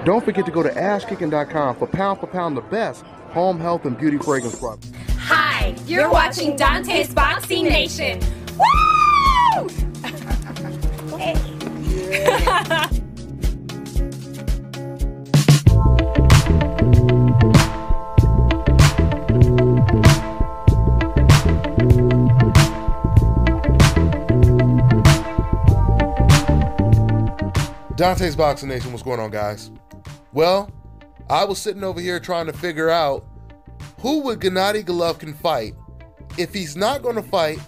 Don't forget to go to asskicking.com for pound the best home health and beauty fragrance products. Hi, you're watching Dante's Boxing Nation. Woo! Hey. Yeah. Dante's Boxing Nation, what's going on, guys? Well, I was sitting over here trying to figure out who would Gennady Golovkin fight if he's not going to fight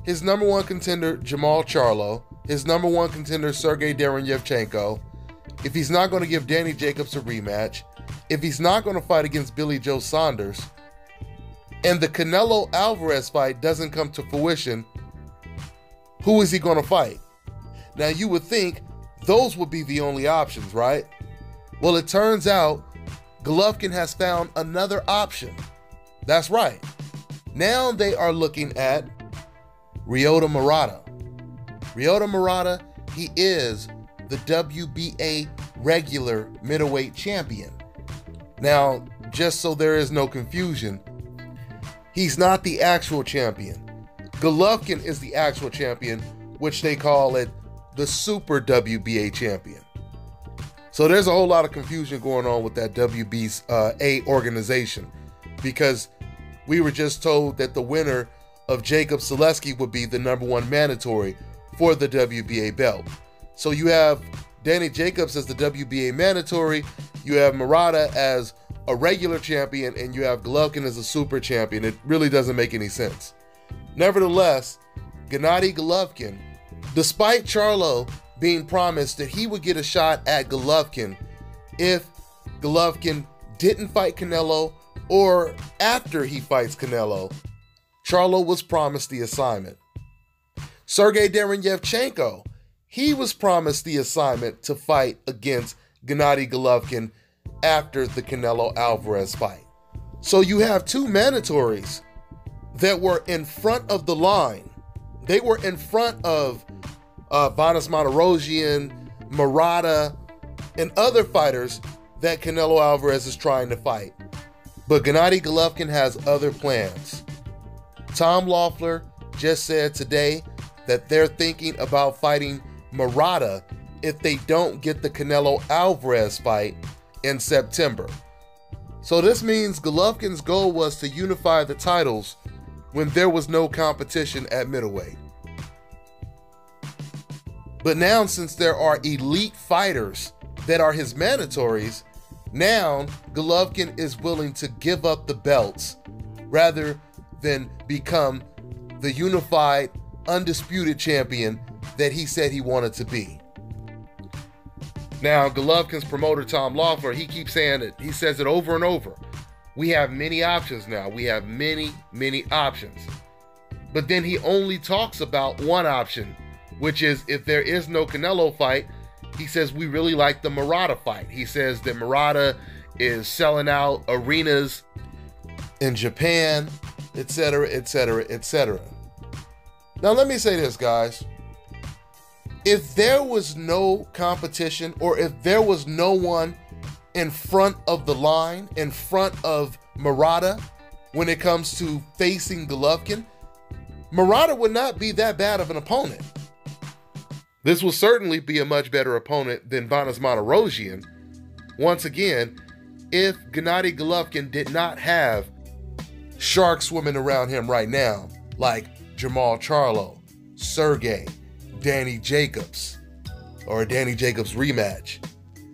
his number one contender, Jermall Charlo, his number one contender, Sergey Derevyanchenko, if he's not going to give Danny Jacobs a rematch, if he's not going to fight against Billy Joe Saunders, and the Canelo Alvarez fight doesn't come to fruition, who is he going to fight? Now, you would think those would be the only options, right? Well, it turns out Golovkin has found another option. That's right. Now they are looking at Ryota Murata. Ryota Murata, he is the WBA regular middleweight champion. Now, just so there is no confusion, he's not the actual champion. Golovkin is the actual champion, which they call it the Super WBA champion. So there's a whole lot of confusion going on with that WBA organization, because we were just told that the winner of Jacob Zaleski would be the number one mandatory for the WBA belt. So you have Danny Jacobs as the WBA mandatory, you have Murata as a regular champion, and you have Golovkin as a super champion. It really doesn't make any sense. Nevertheless, Gennady Golovkin, despite Charlo being promised that he would get a shot at Golovkin if Golovkin didn't fight Canelo or after he fights Canelo, Charlo was promised the assignment. Sergey Derevyanchenko, he was promised the assignment to fight against Gennady Golovkin after the Canelo Alvarez fight. So you have two mandatories that were in front of the line. They were in front of Vanes Martirosyan, Murata, and other fighters that Canelo Alvarez is trying to fight. But Gennady Golovkin has other plans. Tom Loeffler just said today that they're thinking about fighting Murata if they don't get the Canelo Alvarez fight in September. So this means Golovkin's goal was to unify the titles when there was no competition at middleweight. But now, since there are elite fighters that are his mandatories, now Golovkin is willing to give up the belts rather than become the unified, undisputed champion that he said he wanted to be. Now, Golovkin's promoter, Tom Loeffler, he keeps saying it. He says it over and over. We have many options now. We have many options. But then he only talks about one option, which is if there is no Canelo fight, he says we really like the Murata fight. He says that Murata is selling out arenas in Japan, etc., etc., etc. Now let me say this, guys. If there was no competition, or if there was no one in front of the line, in front of Murata, when it comes to facing Golovkin, Murata would not be that bad of an opponent. This will certainly be a much better opponent than Vanes Martirosyan. Once again, if Gennady Golovkin did not have sharks swimming around him right now, like Jermall Charlo, Sergey, Danny Jacobs, or a Danny Jacobs rematch.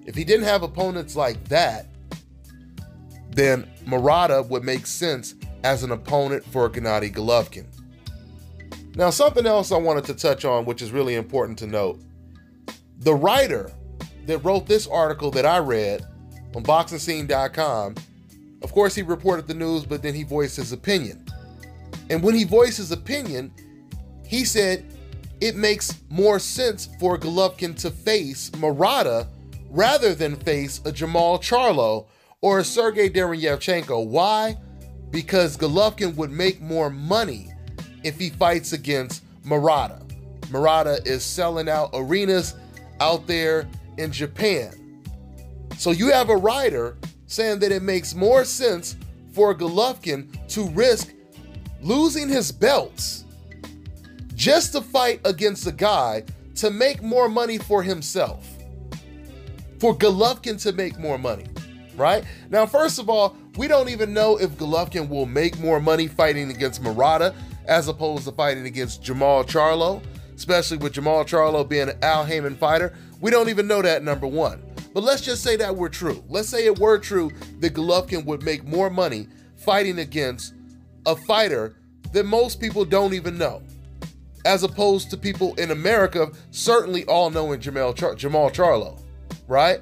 If he didn't have opponents like that, then Murata would make sense as an opponent for Gennady Golovkin. Now, something else I wanted to touch on, which is really important to note. The writer that wrote this article that I read on BoxingScene.com, of course, he reported the news, but then he voiced his opinion. And when he voiced his opinion, he said it makes more sense for Golovkin to face Murata rather than face a Jermall Charlo or a Sergey Derevyanchenko. Why? Because Golovkin would make more money if he fights against Murata. Murata is selling out arenas out there in Japan. So you have a writer saying that it makes more sense for Golovkin to risk losing his belts just to fight against a guy to make more money for himself. For Golovkin to make more money, right? Now, first of all, we don't even know if Golovkin will make more money fighting against Murata as opposed to fighting against Jamal Charlo, especially with Jamal Charlo being an Al Haymon fighter. We don't even know that, number one. But let's just say that we're true. Let's say it were true that Golovkin would make more money fighting against a fighter that most people don't even know, as opposed to people in America certainly all knowing Jamal Charlo, right?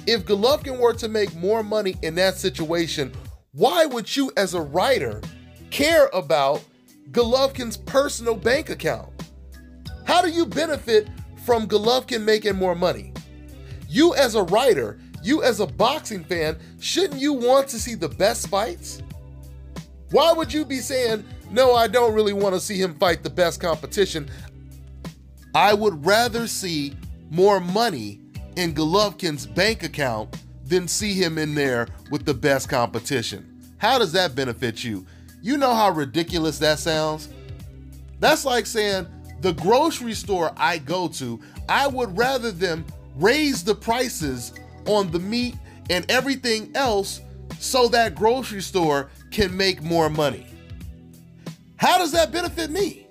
If Golovkin were to make more money in that situation, why would you as a writer care about Golovkin's personal bank account? How do you benefit from Golovkin making more money? You as a writer, you as a boxing fan, shouldn't you want to see the best fights? Why would you be saying, no, I don't really want to see him fight the best competition? I would rather see more money in Golovkin's bank account than see him in there with the best competition. How does that benefit you? You know how ridiculous that sounds? That's like saying the grocery store I go to, I would rather them raise the prices on the meat and everything else so that grocery store can make more money. How does that benefit me?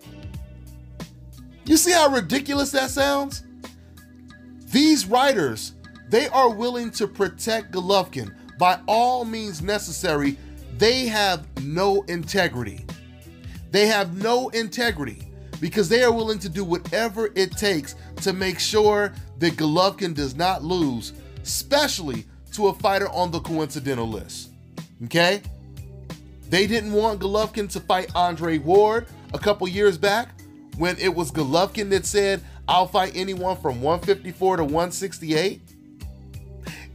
You see how ridiculous that sounds? These writers, they are willing to protect Golovkin by all means necessary. They have no integrity. They have no integrity because they are willing to do whatever it takes to make sure that Golovkin does not lose, especially to a fighter on the coincidental list, okay? They didn't want Golovkin to fight Andre Ward a couple years back when it was Golovkin that said, I'll fight anyone from 154 to 168.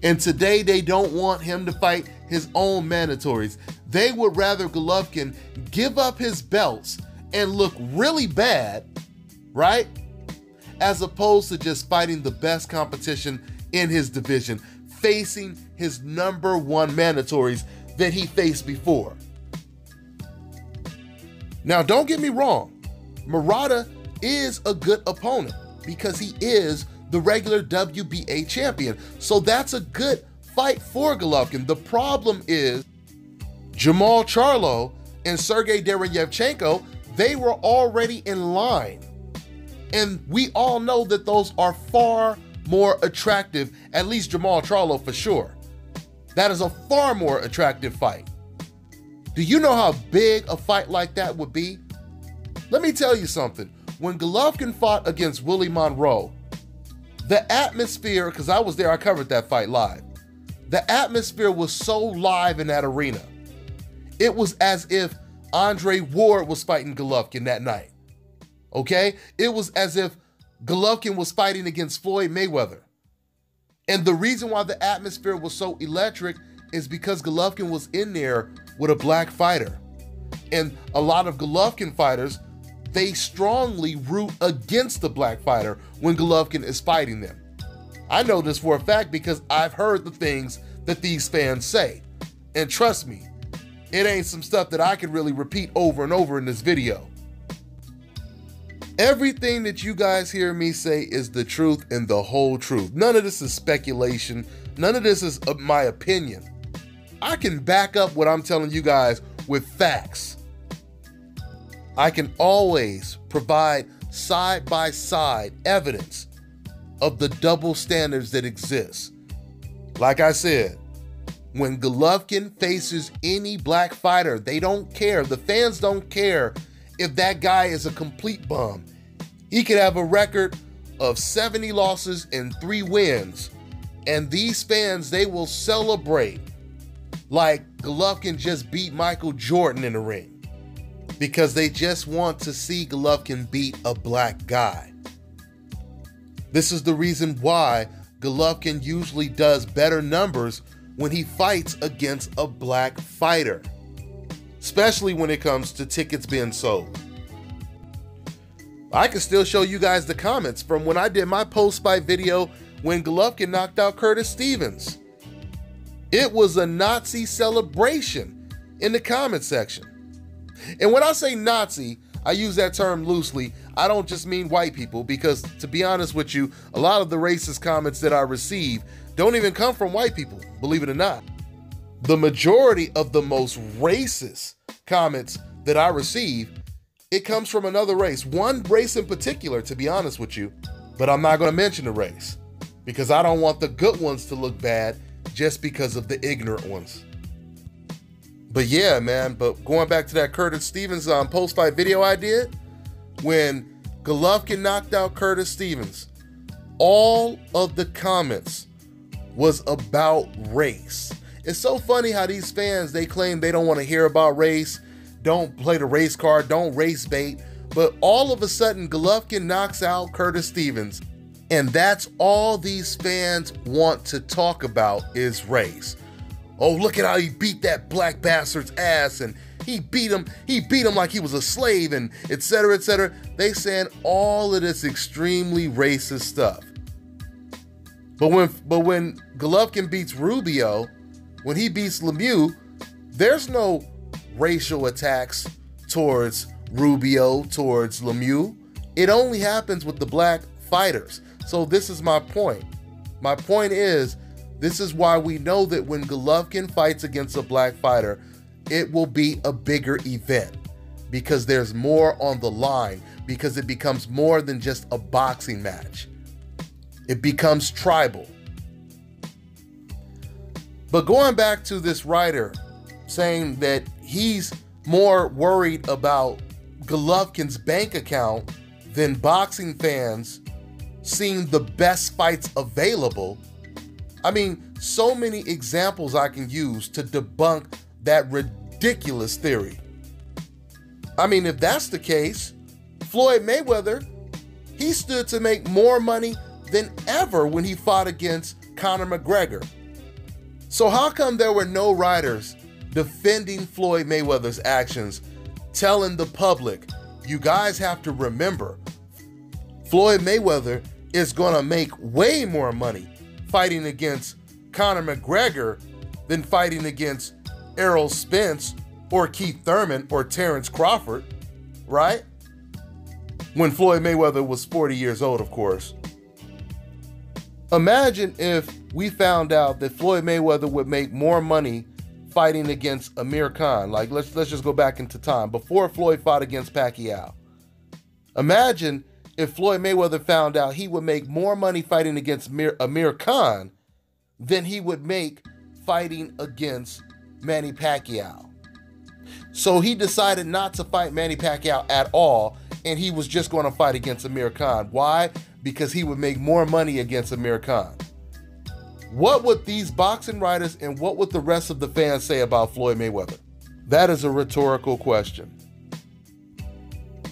And today they don't want him to fight his own mandatories. They would rather Golovkin give up his belts and look really bad, right? As opposed to just fighting the best competition in his division, facing his number one mandatories that he faced before. Now, don't get me wrong. Murata is a good opponent because he is the regular WBA champion. So that's a good fight for Golovkin. The problem is Jamal Charlo and Sergey Derevyanchenko, they were already in line. And we all know that those are far more attractive, at least Jamal Charlo for sure. That is a far more attractive fight. Do you know how big a fight like that would be? Let me tell you something. When Golovkin fought against Willie Monroe, the atmosphere, because I was there, I covered that fight live. The atmosphere was so live in that arena. It was as if Andre Ward was fighting Golovkin that night. Okay? It was as if Golovkin was fighting against Floyd Mayweather. And the reason why the atmosphere was so electric is because Golovkin was in there with a black fighter. And a lot of Golovkin fighters, they strongly root against the black fighter when Golovkin is fighting them. I know this for a fact because I've heard the things that these fans say. And trust me, it ain't some stuff that I can really repeat over and over in this video. Everything that you guys hear me say is the truth and the whole truth. None of this is speculation. None of this is my opinion. I can back up what I'm telling you guys with facts. I can always provide side-by-side evidence of the double standards that exist. Like I said, when Golovkin faces any black fighter, they don't care. The fans don't care if that guy is a complete bum. He could have a record of 70 losses and 3 wins. And these fans, they will celebrate like Golovkin just beat Michael Jordan in the ring because they just want to see Golovkin beat a black guy. This is the reason why Golovkin usually does better numbers when he fights against a black fighter, especially when it comes to tickets being sold. I can still show you guys the comments from when I did my post-fight video when Golovkin knocked out Curtis Stevens. It was a Nazi celebration in the comment section. And when I say Nazi, I use that term loosely. I don't just mean white people, because to be honest with you, a lot of the racist comments that I receive don't even come from white people, believe it or not. The majority of the most racist comments that I receive, it comes from another race. One race in particular, to be honest with you, but I'm not going to mention the race because I don't want the good ones to look bad just because of the ignorant ones. But yeah, man, but going back to that Curtis Stevens post-fight video I did, when Golovkin knocked out Curtis Stevens, all of the comments was about race. It's so funny how these fans, they claim they don't want to hear about race, don't play the race card, don't race bait, but all of a sudden Golovkin knocks out Curtis Stevens, and that's all these fans want to talk about is race. Oh, look at how he beat that black bastard's ass, and he beat him like he was a slave, and etc., etc. They saying all of this extremely racist stuff. But when Golovkin beats Rubio, when he beats Lemieux, there's no racial attacks towards Rubio, towards Lemieux. It only happens with the black fighters. So this is my point. My point is, this is why we know that when Golovkin fights against a black fighter, it will be a bigger event because there's more on the line, because it becomes more than just a boxing match. It becomes tribal. But going back to this writer saying that he's more worried about Golovkin's bank account than boxing fans seeing the best fights available, I mean, so many examples I can use to debunk that ridiculous theory. I mean, if that's the case, Floyd Mayweather, he stood to make more money than ever when he fought against Conor McGregor. So how come there were no writers defending Floyd Mayweather's actions, telling the public, you guys have to remember, Floyd Mayweather is gonna make way more money fighting against Conor McGregor than fighting against Errol Spence or Keith Thurman or Terrence Crawford, right? When Floyd Mayweather was 40 years old, of course. Imagine if we found out that Floyd Mayweather would make more money fighting against Amir Khan. Like, let's just go back into time, before Floyd fought against Pacquiao. Imagine if Floyd Mayweather found out he would make more money fighting against Amir Khan than he would make fighting against Manny Pacquiao. So he decided not to fight Manny Pacquiao at all, and he was just going to fight against Amir Khan. Why? Because he would make more money against Amir Khan. What would these boxing writers and what would the rest of the fans say about Floyd Mayweather? That is a rhetorical question.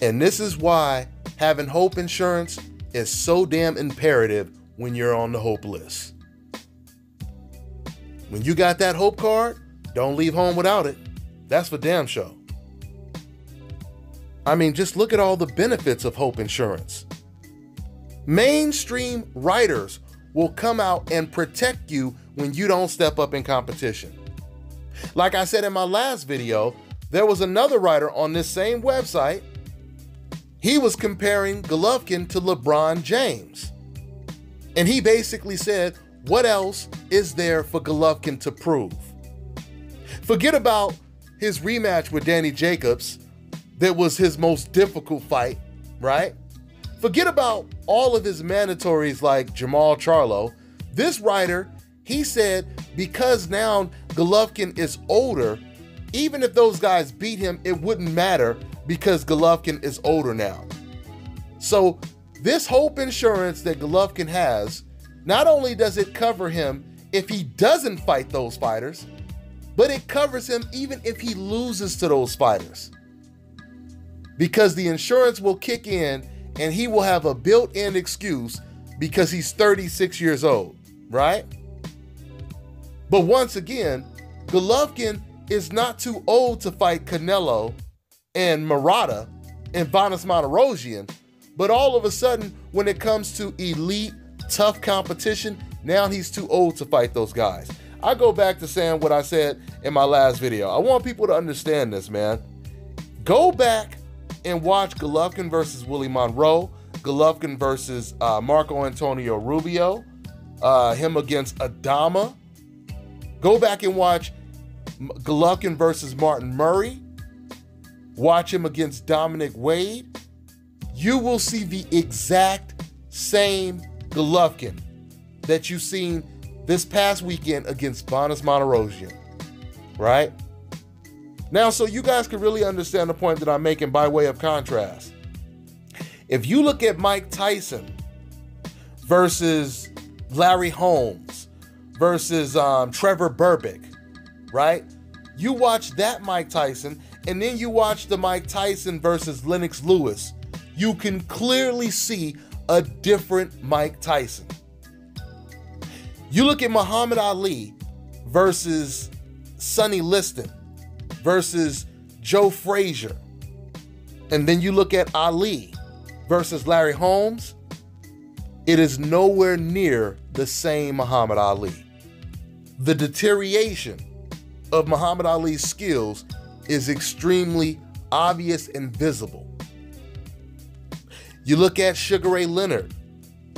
And this is why having Hope Insurance is so damn imperative when you're on the Hope list. When you got that Hope card, don't leave home without it. That's for damn sure. I mean, just look at all the benefits of Hope Insurance. Mainstream writers will come out and protect you when you don't step up in competition. Like I said in my last video, there was another writer on this same website. He was comparing Golovkin to LeBron James. And he basically said, what else is there for Golovkin to prove? Forget about his rematch with Danny Jacobs. That was his most difficult fight, right? Forget about all of his mandatories like Jamal Charlo. This writer, he said, because now Golovkin is older, even if those guys beat him, it wouldn't matter because Golovkin is older now. So this Hope Insurance that Golovkin has, not only does it cover him if he doesn't fight those fighters, but it covers him even if he loses to those fighters. Because the insurance will kick in and he will have a built-in excuse because he's 36 years old, right? But once again, Golovkin is not too old to fight Canelo and Murata and Vanes Martirosyan, but all of a sudden, when it comes to elite tough competition, now he's too old to fight those guys. I go back to saying what I said in my last video. I want people to understand this, man. Go back and watch Golovkin versus Willie Monroe, Golovkin versus Marco Antonio Rubio, him against Adama. Go back and watch Golovkin versus Martin Murray. Watch him against Dominic Wade. You will see the exact same Golovkin that you've seen this past weekend against Vanes Martirosyan, right? Now, so you guys can really understand the point that I'm making by way of contrast. If you look at Mike Tyson versus Larry Holmes versus Trevor Berbick, right? You watch that Mike Tyson, and then you watch the Mike Tyson versus Lennox Lewis. You can clearly see a different Mike Tyson. You look at Muhammad Ali versus Sonny Liston versus Joe Frazier, and then you look at Ali versus Larry Holmes, it is nowhere near the same Muhammad Ali. The deterioration of Muhammad Ali's skills is extremely obvious and visible. You look at Sugar Ray Leonard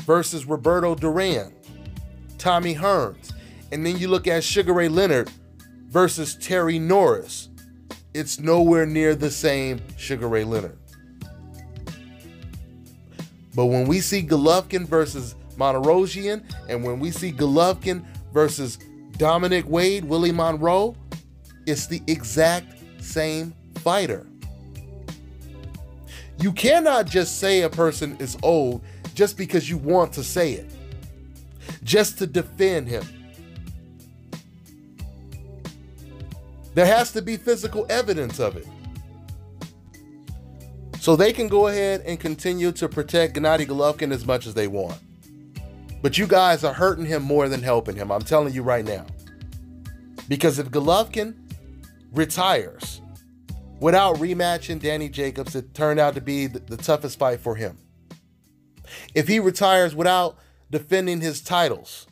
versus Roberto Duran, Tommy Hearns, and then you look at Sugar Ray Leonard versus Terry Norris. It's nowhere near the same Sugar Ray Leonard. But when we see Golovkin versus Martirosyan, and when we see Golovkin versus Dominic Wade, Willie Monroe, it's the exact same fighter. You cannot just say a person is old just because you want to say it, just to defend him. There has to be physical evidence of it. So they can go ahead and continue to protect Gennady Golovkin as much as they want. But you guys are hurting him more than helping him. I'm telling you right now. Because if Golovkin retires without rematching Danny Jacobs, it turned out to be the toughest fight for him. If he retires without defending his titles,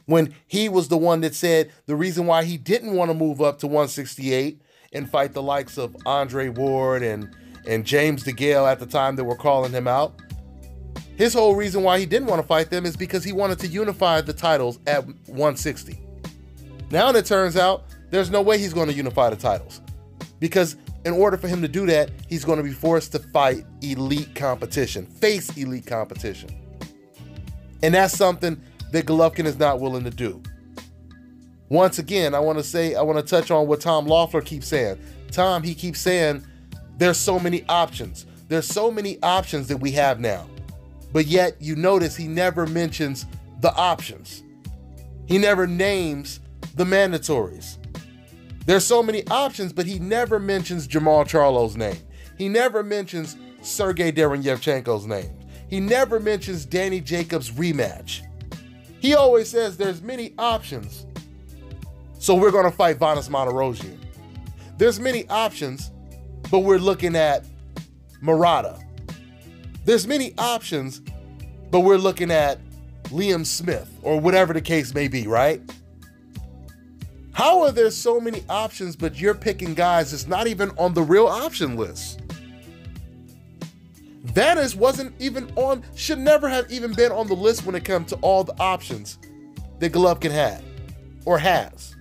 when he was the one that said the reason why he didn't want to move up to 168 and fight the likes of Andre Ward and James DeGale at the time that were calling him out, his whole reason why he didn't want to fight them is because he wanted to unify the titles at 160. Now it turns out there's no way he's going to unify the titles, because in order for him to do that, he's going to be forced to fight elite competition, face elite competition. And that's something that Golovkin is not willing to do. Once again, I want to touch on what Tom Loeffler keeps saying. Tom, he keeps saying there's so many options. There's so many options that we have now. But yet you notice he never mentions the options. He never names the mandatories. There's so many options, but he never mentions Jamal Charlo's name. He never mentions Sergey Derenyevchenko's name. He never mentions Danny Jacobs' rematch. He always says there's many options, so we're going to fight Vanes Martirosyan. There's many options, but we're looking at Murata. There's many options, but we're looking at Liam Smith, or whatever the case may be, right? How are there so many options, but you're picking guys that's not even on the real option list? Vanes wasn't even on, should never have even been on the list when it comes to all the options that Golovkin had, or has.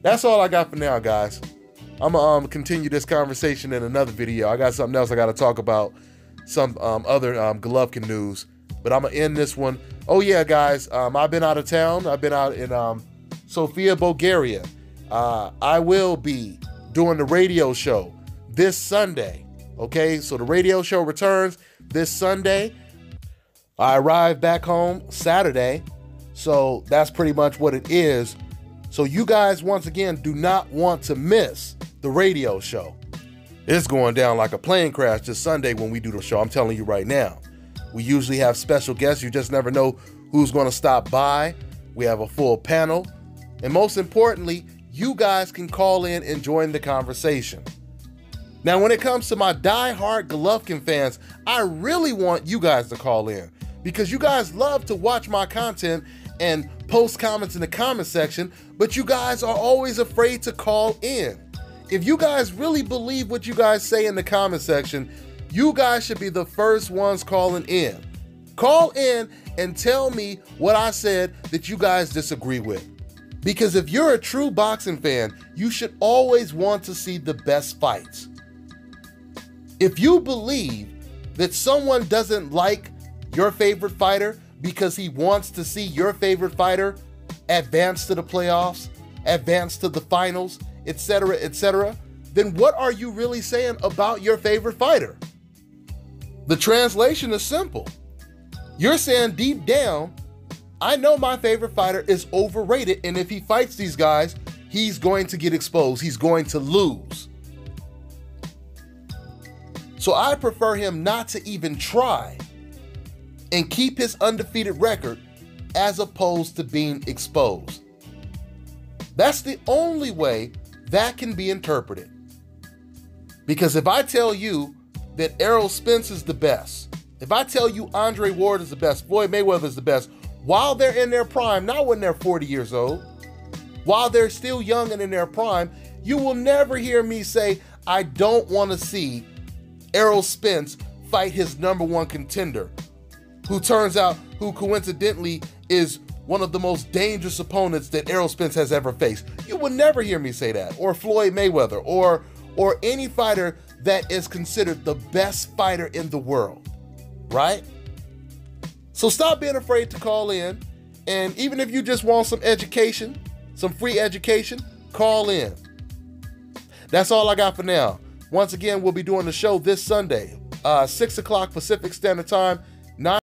That's all I got for now, guys. I'm gonna continue this conversation in another video. I got something else I gotta talk about, some other Golovkin news, but I'm gonna end this one. Oh yeah, guys, I've been out of town. I've been out in Sofia, Bulgaria. I will be doing the radio show this Sunday. Okay, so the radio show returns this Sunday. I arrive back home Saturday, so that's pretty much what it is. So you guys, once again, do not want to miss the radio show. It's going down like a plane crash this Sunday when we do the show. I'm telling you right now. We usually have special guests. You just never know who's going to stop by. We have a full panel. And most importantly, you guys can call in and join the conversation. Now, when it comes to my die-hard Golovkin fans, I really want you guys to call in because you guys love to watch my content and post comments in the comment section, but you guys are always afraid to call in. If you guys really believe what you guys say in the comment section, you guys should be the first ones calling in. Call in and tell me what I said that you guys disagree with. Because if you're a true boxing fan, you should always want to see the best fights. If you believe that someone doesn't like your favorite fighter because he wants to see your favorite fighter advance to the playoffs, advance to the finals, etc., then what are you really saying about your favorite fighter? The translation is simple. You're saying deep down, I know my favorite fighter is overrated, and if he fights these guys, he's going to get exposed. He's going to lose. So I prefer him not to even try and keep his undefeated record as opposed to being exposed. That's the only way that can be interpreted. Because if I tell you that Errol Spence is the best, if I tell you Andre Ward is the best, Floyd Mayweather is the best, while they're in their prime, not when they're 40 years old, while they're still young and in their prime, you will never hear me say, I don't want to see Errol Spence fight his #1 contender, who coincidentally is one of the most dangerous opponents that Errol Spence has ever faced. You will never hear me say that. Or Floyd Mayweather, or any fighter that is considered the best fighter in the world, right? So stop being afraid to call in, and even if you just want some education, some free education, call in. That's all I got for now. Once again, we'll be doing the show this Sunday, 6 o'clock Pacific Standard Time, 9